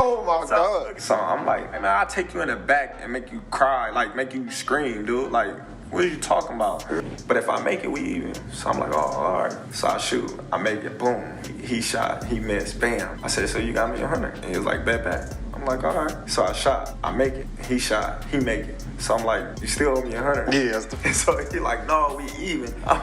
Oh my God. So I'm like, hey, man, I'll take you in the back and make you cry, like make you scream, dude. Like, what are you talking about? But if I make it, we even. So I'm like, oh, all right. So I shoot, I make it, boom. He shot, he missed, bam. I said, so you got me 100? And he was like, bet back. I'm like, all right. So I shot, I make it. He shot, he make it. So I'm like, you still owe me 100? Yeah. And so he like, no, we even. I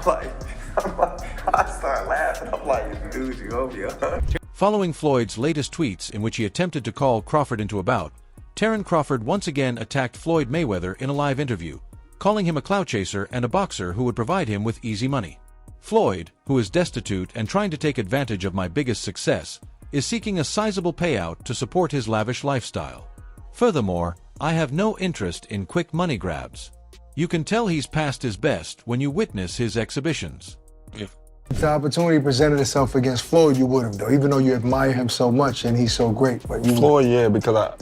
start laughing. I'm like, dude, you owe me 100. Following Floyd's latest tweets in which he attempted to call Crawford into a bout, Terence Crawford once again attacked Floyd Mayweather in a live interview, calling him a clout chaser and a boxer who would provide him with easy money. Floyd, who is destitute and trying to take advantage of my biggest success, is seeking a sizable payout to support his lavish lifestyle. Furthermore, I have no interest in quick money grabs. You can tell he's past his best when you witness his exhibitions. If the opportunity presented itself against Floyd, you would have, though, even though you admire him so much and he's so great. But you Floyd, yeah, because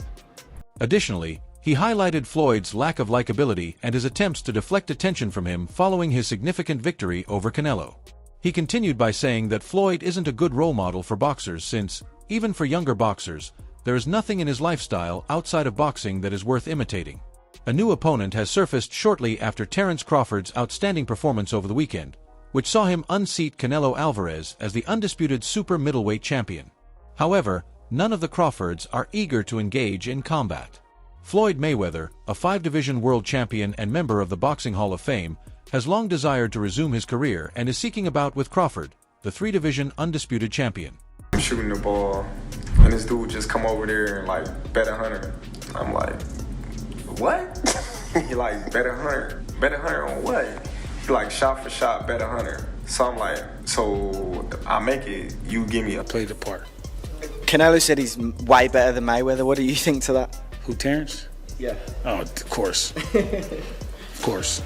Additionally, he highlighted Floyd's lack of likability and his attempts to deflect attention from him following his significant victory over Canelo. He continued by saying that Floyd isn't a good role model for boxers since, even for younger boxers, there is nothing in his lifestyle outside of boxing that is worth imitating. A new opponent has surfaced shortly after Terence Crawford's outstanding performance over the weekend, which saw him unseat Canelo Alvarez as the undisputed super middleweight champion. However, none of the Crawfords are eager to engage in combat. Floyd Mayweather, a 5-division world champion and member of the Boxing Hall of Fame, has long desired to resume his career and is seeking a bout with Crawford, the 3-division undisputed champion. I'm shooting the ball, and this dude just come over there and like bet 100. I'm like, what? He like bet 100. Bet 100 on what? He like shot for shot, bet 100. So I'm like, so I make it, you give me a play the part. Canelo said he's way better than Mayweather. What do you think to that? Who, Terence? Yeah. Oh, of course. Of course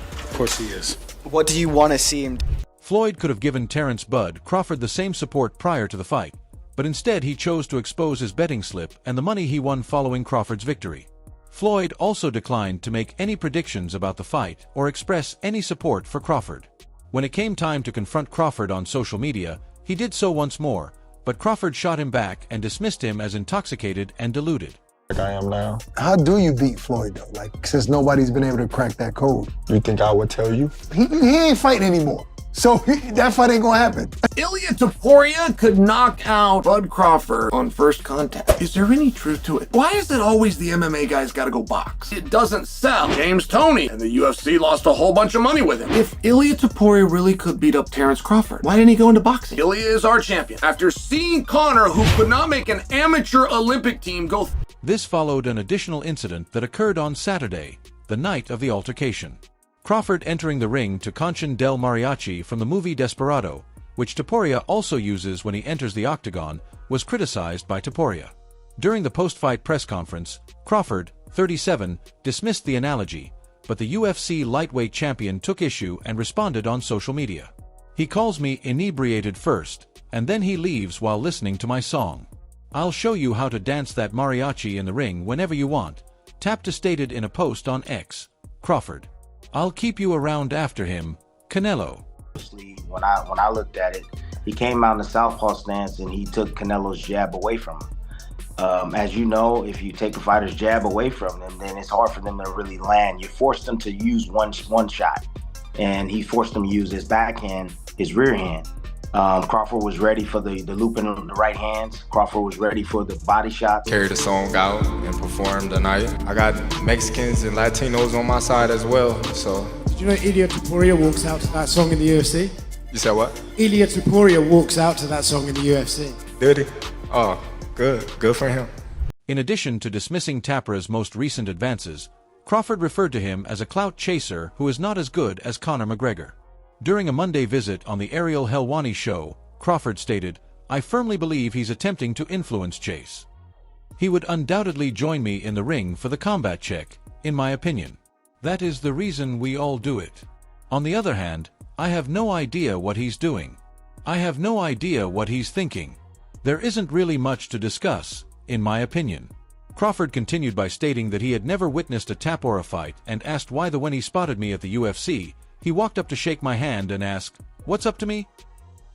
he is. What do you want to see him do? Floyd could have given Terence "Bud" Crawford the same support prior to the fight, but instead he chose to expose his betting slip and the money he won following Crawford's victory. Floyd also declined to make any predictions about the fight or express any support for Crawford. When it came time to confront Crawford on social media, he did so once more, but Crawford shot him back and dismissed him as intoxicated and deluded. Like I am now. How do you beat Floyd, though? Like, since nobody's been able to crack that code. You think I would tell you? He ain't fighting anymore. So that fight ain't gonna happen. Ilia Topuria could knock out Bud Crawford on first contact. Is there any truth to it? Why is it always the MMA guys gotta go box? It doesn't sell. James Toney and the UFC lost a whole bunch of money with him. If Ilia Topuria really could beat up Terence Crawford, why didn't he go into boxing? Ilia is our champion. After seeing Conor, who could not make an amateur Olympic team, go... This followed an additional incident that occurred on Saturday, the night of the altercation. Crawford entering the ring to Conchin del Mariachi from the movie Desperado, which Topuria also uses when he enters the octagon, was criticized by Topuria. During the post-fight press conference, Crawford, 37, dismissed the analogy, but the UFC lightweight champion took issue and responded on social media. He calls me inebriated first, and then he leaves while listening to my song. I'll show you how to dance that mariachi in the ring whenever you want, Tapta stated in a post on X. Crawford. I'll keep you around after him, Canelo. When I looked at it, he came out in the southpaw stance and he took Canelo's jab away from him. As you know, if you take a fighter's jab away from them, then it's hard for them to really land. You force them to use one shot, and he forced them to use his backhand, his rear hand. Crawford was ready for the loop in the right hands. Crawford was ready for the body shots. Carried the song out and performed tonight. I got Mexicans and Latinos on my side as well, so. Did you know Ilia Topuria walks out to that song in the UFC? You said what? Ilia Topuria walks out to that song in the UFC. Did he? Oh, good. Good for him. In addition to dismissing Tapra's most recent advances, Crawford referred to him as a clout chaser who is not as good as Conor McGregor. During a Monday visit on the Ariel Helwani show, Crawford stated, "I firmly believe he's attempting to influence Chase. He would undoubtedly join me in the ring for the combat check, in my opinion. That is the reason we all do it. On the other hand, I have no idea what he's doing. I have no idea what he's thinking. There isn't really much to discuss, in my opinion." Crawford continued by stating that he had never witnessed a Tapora fight and asked why when he spotted me at the UFC, he walked up to shake my hand and ask, "What's up to me?"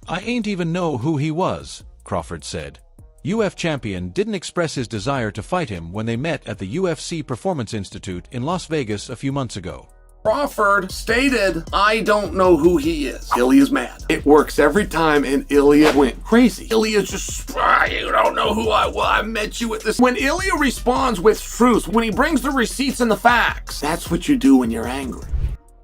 "I ain't even know who he was," Crawford said. UF champion didn't express his desire to fight him when they met at the UFC Performance Institute in Las Vegas a few months ago. Crawford stated, I don't know who he is. Ilya's mad. It works every time, and Ilya went crazy. Ilya's just, you don't know who I met you at this. When Ilya responds with truth, when he brings the receipts and the facts, that's what you do when you're angry.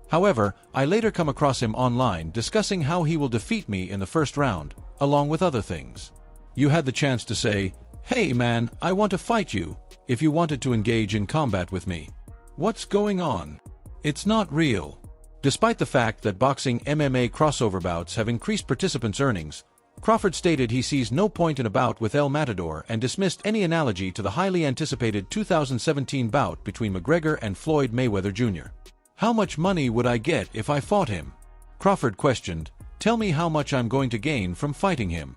However, I later come across him online discussing how he will defeat me in the first round, along with other things. You had the chance to say, hey man, I want to fight you, if you wanted to engage in combat with me. What's going on? It's not real. Despite the fact that boxing MMA crossover bouts have increased participants' earnings, Crawford stated he sees no point in a bout with El Matador and dismissed any analogy to the highly anticipated 2017 bout between McGregor and Floyd Mayweather Jr. How much money would I get if I fought him? Crawford questioned, tell me how much I'm going to gain from fighting him.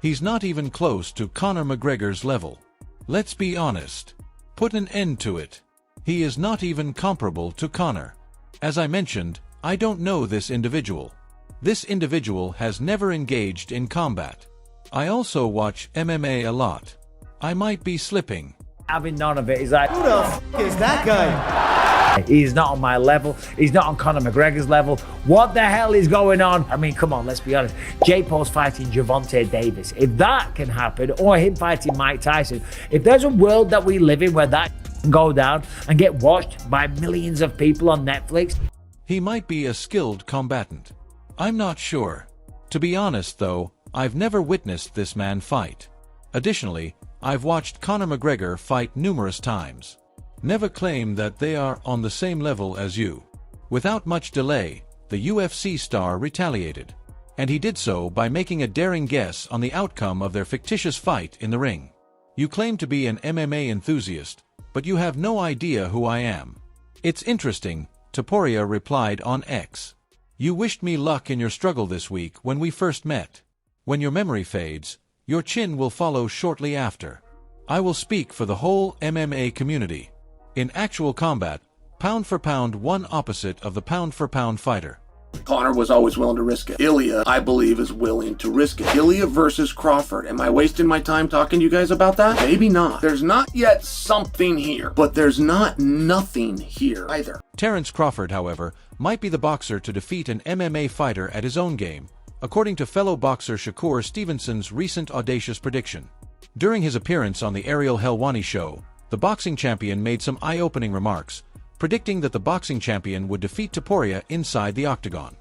He's not even close to Conor McGregor's level. Let's be honest. Put an end to it. He is not even comparable to Conor. As I mentioned, I don't know this individual. This individual has never engaged in combat. I also watch MMA a lot. I might be slipping. Having none of it, he's like, who the f*** is that guy? He's not on my level. He's not on Conor McGregor's level. What the hell is going on? I mean, come on, let's be honest. Jake Paul's fighting Gervonta Davis. If that can happen, or him fighting Mike Tyson, if there's a world that we live in where that can go down and get watched by millions of people on Netflix. He might be a skilled combatant. I'm not sure. To be honest though, I've never witnessed this man fight. Additionally, I've watched Conor McGregor fight numerous times. Never claim that they are on the same level as you. Without much delay, the UFC star retaliated. And he did so by making a daring guess on the outcome of their fictitious fight in the ring. You claim to be an MMA enthusiast, but you have no idea who I am. It's interesting, Topuria replied on X. You wished me luck in your struggle this week when we first met. When your memory fades, your chin will follow shortly after. I will speak for the whole MMA community. In actual combat, pound for pound, one opposite of the pound for pound fighter. Conor was always willing to risk it. Ilya, I believe, is willing to risk it. Ilya versus Crawford. Am I wasting my time talking to you guys about that? Maybe not. There's not yet something here, but there's not nothing here either. Terence Crawford, however, might be the boxer to defeat an MMA fighter at his own game, according to fellow boxer Shakur Stevenson's recent audacious prediction. During his appearance on the Ariel Helwani show, the boxing champion made some eye-opening remarks, predicting that the boxing champion would defeat Topuria inside the octagon.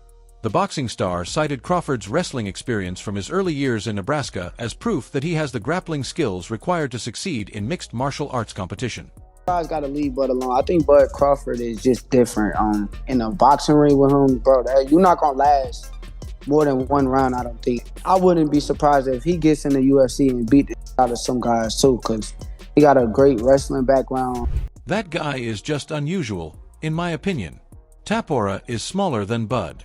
The boxing star cited Crawford's wrestling experience from his early years in Nebraska as proof that he has the grappling skills required to succeed in mixed martial arts competition. Guys gotta leave Bud alone. I think Bud Crawford is just different. In a boxing ring with him, bro, you're not gonna last more than one round, I don't think. I wouldn't be surprised if he gets in the UFC and beat the out of some guys too, because he got a great wrestling background. That guy is just unusual, in my opinion. Topuria is smaller than Bud.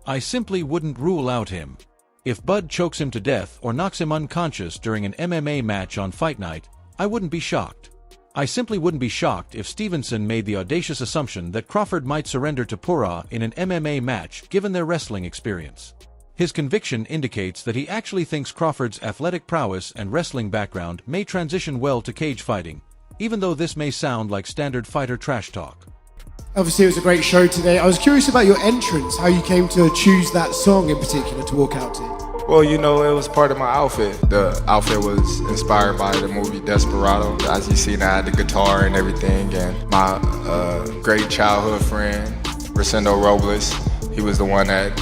I simply wouldn't rule out him. If Bud chokes him to death or knocks him unconscious during an MMA match on fight night, I wouldn't be shocked. I simply wouldn't be shocked if Stevenson made the audacious assumption that Crawford might surrender to Topuria in an MMA match given their wrestling experience. His conviction indicates that he actually thinks Crawford's athletic prowess and wrestling background may transition well to cage fighting, even though this may sound like standard fighter trash talk. Obviously, it was a great show today. I was curious about your entrance, how you came to choose that song in particular to walk out to. Well, you know, it was part of my outfit. The outfit was inspired by the movie Desperado. As you see, I had the guitar and everything, and my great childhood friend, Rosendo Robles, he was the one that,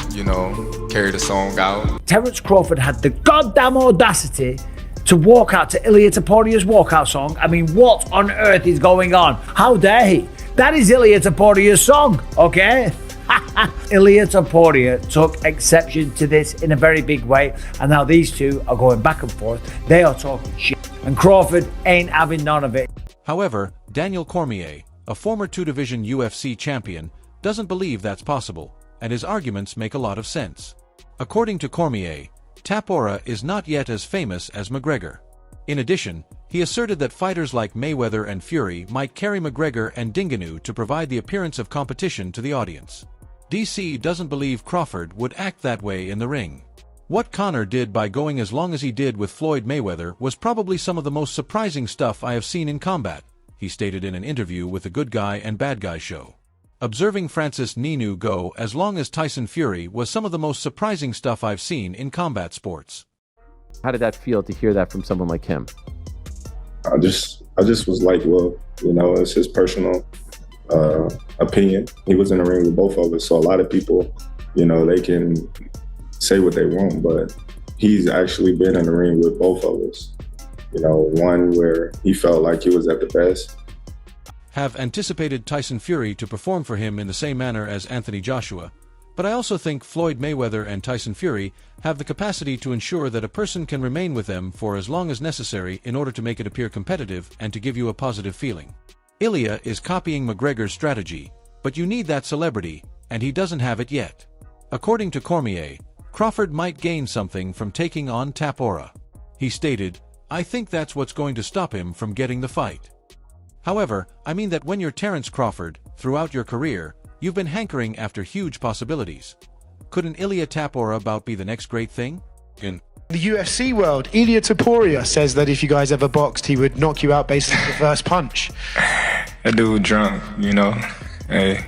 carried the song out. Terence Crawford had the goddamn audacity to walk out to Ilia Topuria's walkout song. I mean, what on earth is going on? How dare he? That is Ilia Topuria's song, okay? Ilia Topuria took exception to this in a very big way, and now these two are going back and forth. They are talking shit, and Crawford ain't having none of it. However, Daniel Cormier, a former two-division UFC champion, doesn't believe that's possible, and his arguments make a lot of sense. According to Cormier, Topuria is not yet as famous as McGregor. In addition, he asserted that fighters like Mayweather and Fury might carry McGregor and Ngannou to provide the appearance of competition to the audience. DC doesn't believe Crawford would act that way in the ring. What Conor did by going as long as he did with Floyd Mayweather was probably some of the most surprising stuff I have seen in combat, he stated in an interview with the Good Guy and Bad Guy show. Observing Francis Ngannou go as long as Tyson Fury was some of the most surprising stuff I've seen in combat sports. How did that feel to hear that from someone like him? I just was like, well, you know, it's his personal opinion. He was in the ring with both of us, so a lot of people, you know, they can say what they want, but he's actually been in the ring with both of us. You know, one where he felt like he was at the best. Have anticipated Tyson Fury to perform for him in the same manner as Anthony Joshua, but I also think Floyd Mayweather and Tyson Fury have the capacity to ensure that a person can remain with them for as long as necessary in order to make it appear competitive and to give you a positive feeling. Ilya is copying McGregor's strategy, but you need that celebrity, and he doesn't have it yet. According to Cormier, Crawford might gain something from taking on Tapora. He stated, "I think that's what's going to stop him from getting the fight." However, I mean that when you're Terence Crawford, throughout your career, you've been hankering after huge possibilities. Could an Ilya Tapora bout be the next great thing? The UFC world, Ilya Taporia says that if you guys ever boxed, he would knock you out based on the first punch. That dude drunk, you know. Hey,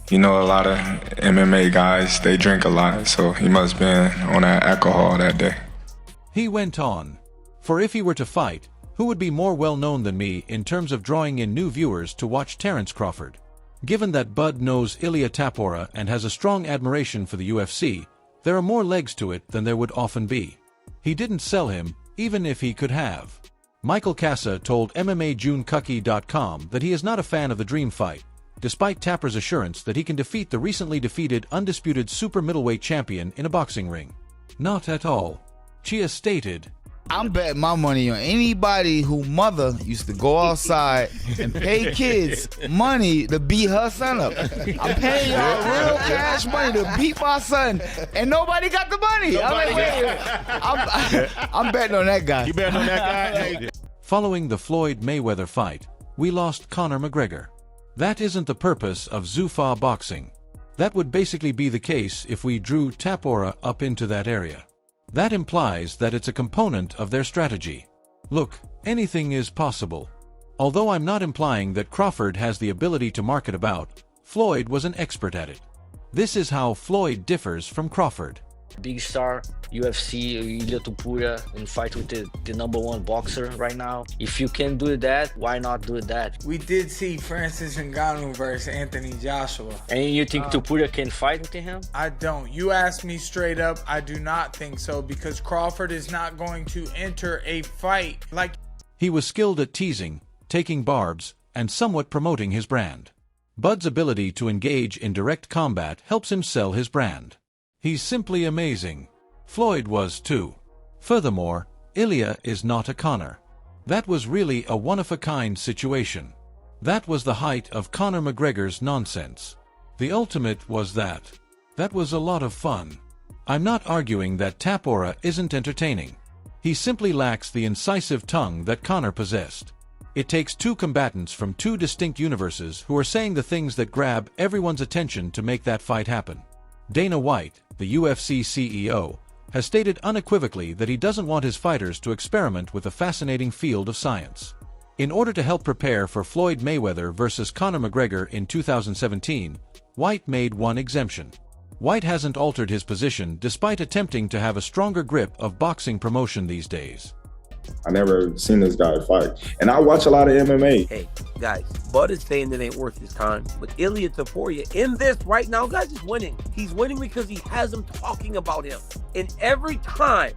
you know, a lot of MMA guys, they drink a lot, so he must have been on that alcohol that day. He went on, "For if he were to fight, who would be more well-known than me in terms of drawing in new viewers to watch Terence Crawford? Given that Bud knows Ilya Tapora and has a strong admiration for the UFC, there are more legs to it than there would often be. He didn't sell him, even if he could have." Michael Casa told MMAJuneCucky.com that he is not a fan of the dream fight, despite Tapora's assurance that he can defeat the recently defeated undisputed super middleweight champion in a boxing ring. Not at all. Chia stated, "I'm betting my money on anybody who mother used to go outside and pay kids money to beat her son up. I'm paying y'all real cash money to beat my son, and nobody got the money. I'm betting on that guy." You betting on that guy? Following the Floyd Mayweather fight, we lost Conor McGregor. That isn't the purpose of Zuffa boxing. That would basically be the case if we drew Tapora up into that area. That implies that it's a component of their strategy. Look, anything is possible. Although I'm not implying that Crawford has the ability to market a bout, Floyd was an expert at it. This is how Floyd differs from Crawford. Big star, UFC, Ilya Tapora, and fight with the #1 boxer right now. If you can do that, why not do that? We did see Francis Ngannou versus Anthony Joshua. And you think Tapora can fight with him? I don't. You asked me straight up, I do not think so, because Crawford is not going to enter a fight like... He was skilled at teasing, taking barbs, and somewhat promoting his brand. Bud's ability to engage in direct combat helps him sell his brand. He's simply amazing. Floyd was too. Furthermore, Ilya is not a Conor. That was really a one-of-a-kind situation. That was the height of Conor McGregor's nonsense. The ultimate was that. That was a lot of fun. I'm not arguing that Tapora isn't entertaining. He simply lacks the incisive tongue that Conor possessed. It takes two combatants from two distinct universes who are saying the things that grab everyone's attention to make that fight happen. Dana White, the UFC CEO, has stated unequivocally that he doesn't want his fighters to experiment with the fascinating field of science. In order to help prepare for Floyd Mayweather versus Conor McGregor in 2017, White made one exemption. White hasn't altered his position despite attempting to have a stronger grip of boxing promotion these days. I never seen this guy fight. And I watch a lot of MMA. Hey, guys, Bud is saying it ain't worth his time. But Ilya Tapora, in this right now, guys, is winning. He's winning because he has them talking about him. And every time,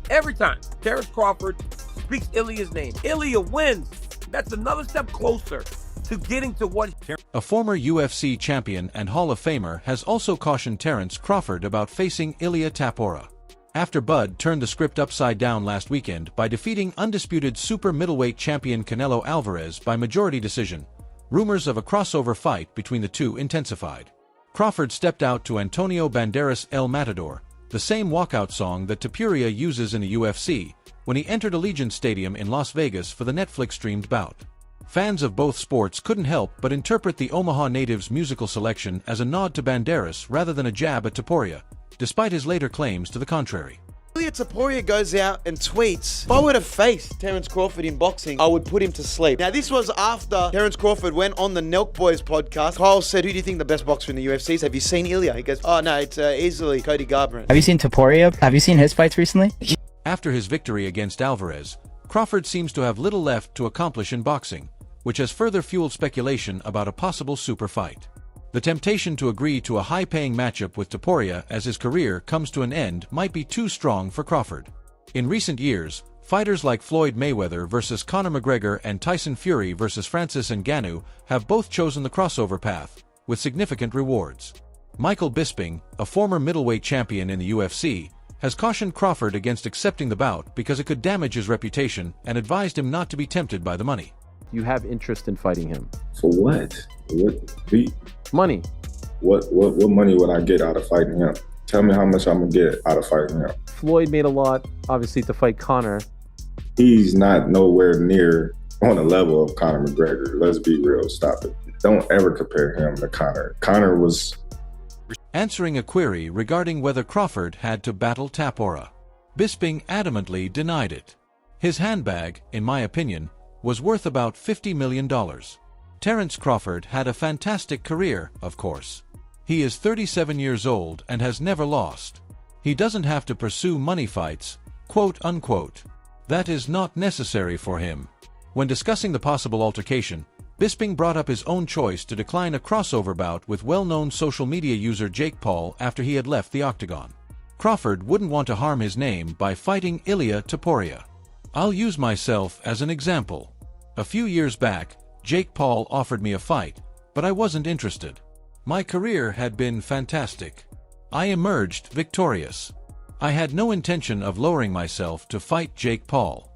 Terence Crawford speaks Ilya's name, Ilya wins. That's another step closer to getting to what... A former UFC champion and Hall of Famer has also cautioned Terence Crawford about facing Ilya Tapora. After Bud turned the script upside down last weekend by defeating undisputed super middleweight champion Canelo Alvarez by majority decision, rumors of a crossover fight between the two intensified. Crawford stepped out to Antonio Banderas' El Matador, the same walkout song that Tapora uses in the UFC, when he entered Allegiant Stadium in Las Vegas for the Netflix-streamed bout. Fans of both sports couldn't help but interpret the Omaha native's musical selection as a nod to Banderas rather than a jab at Tapora, despite his later claims to the contrary. Ilia Topuria goes out and tweets, if I were to face Terence Crawford in boxing, I would put him to sleep. Now, this was after Terence Crawford went on the Nelk Boys podcast. Kyle said, who do you think the best boxer in the UFC is? Have you seen Ilia? He goes, oh no, it's easily Cody Garbrandt. Have you seen Topuria? Have you seen his fights recently? After his victory against Alvarez, Crawford seems to have little left to accomplish in boxing, which has further fueled speculation about a possible super fight. The temptation to agree to a high-paying matchup with Topuria as his career comes to an end might be too strong for Crawford. In recent years, fighters like Floyd Mayweather versus Conor McGregor and Tyson Fury versus Francis Ngannou have both chosen the crossover path, with significant rewards. Michael Bisping, a former middleweight champion in the UFC, has cautioned Crawford against accepting the bout because it could damage his reputation and advised him not to be tempted by the money. You have interest in fighting him. For what? Money. What money would I get out of fighting him? Tell me how much I'm gonna get out of fighting him. Floyd made a lot, obviously, to fight Conor. He's not nowhere near on the level of Conor McGregor. Let's be real. Stop it. Don't ever compare him to Conor. Conor was... Answering a query regarding whether Crawford had to battle Topuria, Bisping adamantly denied it. His handbag, in my opinion, was worth about $50 million. Terence Crawford had a fantastic career, of course. He is 37 years old and has never lost. He doesn't have to pursue money fights, quote unquote. That is not necessary for him. When discussing the possible altercation, Bisping brought up his own choice to decline a crossover bout with well-known social media user Jake Paul after he had left the octagon. Crawford wouldn't want to harm his name by fighting Ilia Topuria. I'll use myself as an example. A few years back, Jake Paul offered me a fight, but I wasn't interested. My career had been fantastic. I emerged victorious. I had no intention of lowering myself to fight Jake Paul.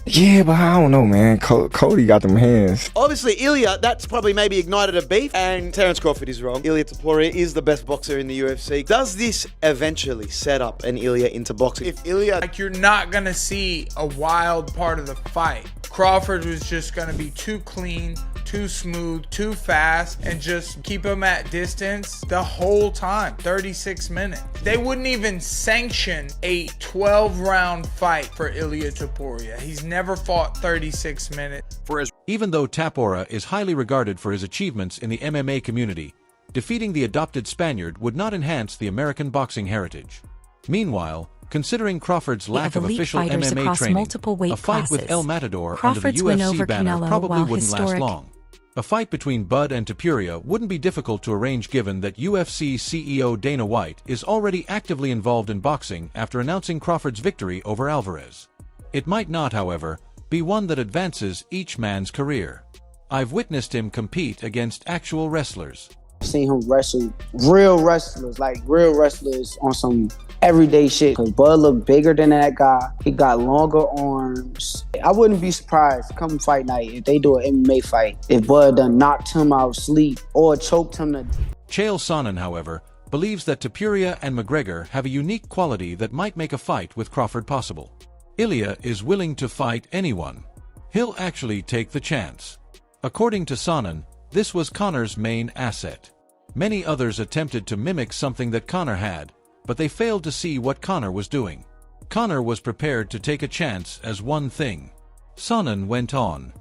Yeah, but I don't know, man. Cody got them hands. Obviously, Ilia, that's probably maybe ignited a beef, and Terence Crawford is wrong. Ilia Topuria is the best boxer in the UFC. Does this eventually set up an Ilia into boxing? If Ilia... Like, you're not going to see a wild part of the fight. Crawford was just going to be too clean, too smooth, too fast, and just keep him at distance the whole time, 36 minutes. They wouldn't even sanction a 12-round fight for Ilia Topuria. He's never fought 36 minutes. Even though Topuria is highly regarded for his achievements in the MMA community, defeating the adopted Spaniard would not enhance the American boxing heritage. Meanwhile, considering Crawford's lack of official MMA training, a fight with El Matador under the UFC banner probably wouldn't last long. A fight between Bud and Topuria wouldn't be difficult to arrange given that UFC CEO Dana White is already actively involved in boxing after announcing Crawford's victory over Alvarez. It might not, however, be one that advances each man's career. I've witnessed him compete against actual wrestlers. I've seen him wrestle real wrestlers, like real wrestlers on some everyday shit. Cause Bud looked bigger than that guy. He got longer arms. I wouldn't be surprised come fight night if they do an MMA fight, if Bud done knocked him out sleep or choked him to... Chael Sonnen, however, believes that Topuria and McGregor have a unique quality that might make a fight with Crawford possible. Ilia is willing to fight anyone. He'll actually take the chance. According to Sonnen, this was Conor's main asset. Many others attempted to mimic something that Conor had, but they failed to see what Conor was doing. Conor was prepared to take a chance as one thing. Sonnen went on.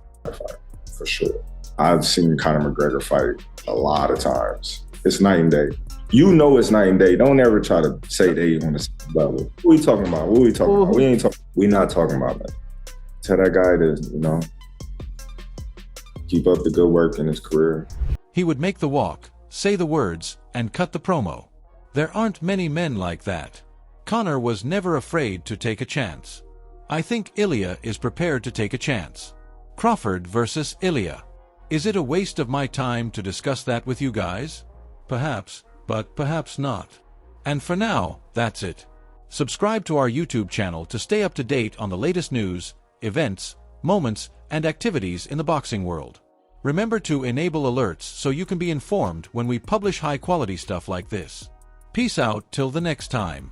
For sure. I've seen Conor McGregor fight a lot of times. It's night and day. You know it's night and day. Don't ever try to say they on the same level. What are we talking about? What are we talking about? We ain't talking. We're not talking about that. Tell that guy to, keep up the good work in his career. He would make the walk, say the words, and cut the promo. There aren't many men like that. Conor was never afraid to take a chance. I think Ilia is prepared to take a chance. Crawford versus Ilia. Is it a waste of my time to discuss that with you guys? Perhaps, but perhaps not. And for now, that's it. Subscribe to our YouTube channel to stay up to date on the latest news, events, moments, and activities in the boxing world. Remember to enable alerts so you can be informed when we publish high-quality stuff like this. Peace out till the next time.